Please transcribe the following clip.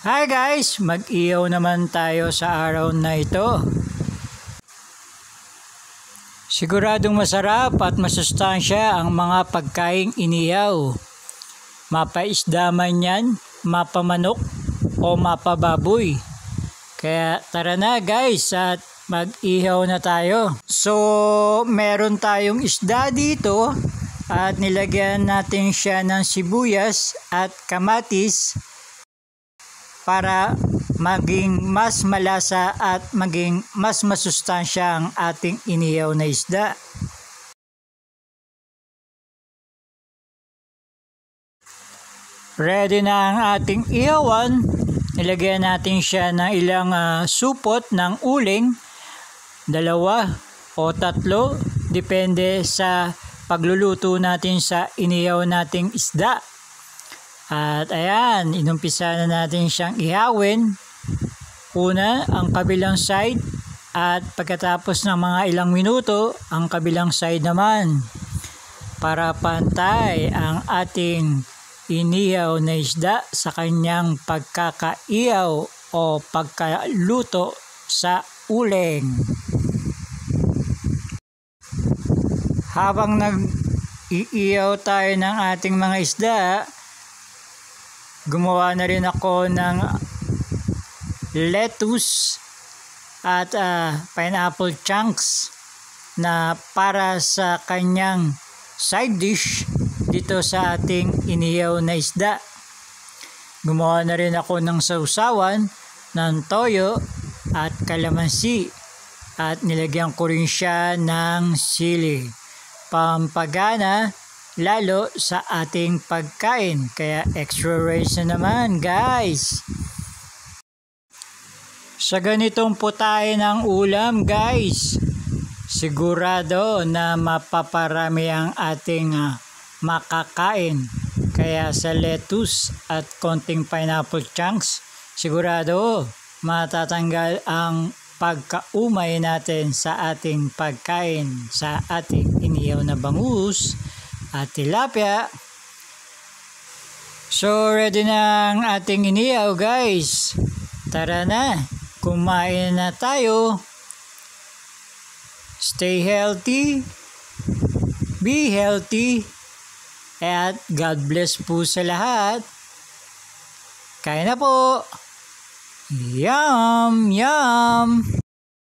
Hi guys! Mag-ihaw naman tayo sa araw na ito. Siguradong masarap at masustansya ang mga pagkaing inihaw. Mapaisda man yan, mapamanok o mapababoy. Kaya tara na guys at mag-ihaw na tayo. So meron tayong isda dito at nilagyan natin siya ng sibuyas at kamatis para maging mas malasa at maging mas masustansya ang ating inihaw na isda. Ready na ang ating ihawan. Nilagyan natin siya ng ilang supot ng uling, 2 o 3, depende sa pagluluto natin sa inihaw nating isda. At ayan, inumpisa na natin siyang ihawin. Una, ang kabilang side at pagkatapos ng mga ilang minuto, ang kabilang side naman. Para pantay ang ating inihaw na isda sa kanyang pagkakaihaw o pagkaluto sa uling. Habang nag-iihaw tayo ng ating mga isda, gumawa na rin ako ng lettuce at pineapple chunks na para sa kanyang side dish dito sa ating inihaw na isda. Gumawa na rin ako ng sausawan ng toyo at kalamansi at nilagyan ko rin siya ng sili. Pampagana lalo sa ating pagkain. Kaya extra rice na naman guys. Sa ganitong putahe ng ulam guys, sigurado na mapaparami ang ating makakain. Kaya sa lettuce at konting pineapple chunks, sigurado matatanggal ang pagkaumay natin sa ating pagkain sa ating inihaw na bangus at tilapia. So ready na ang ating inihaw guys. Tara na, kumain na tayo. Stay healthy, be healthy, at God bless po sa lahat. Kain na po. Yum! Yum!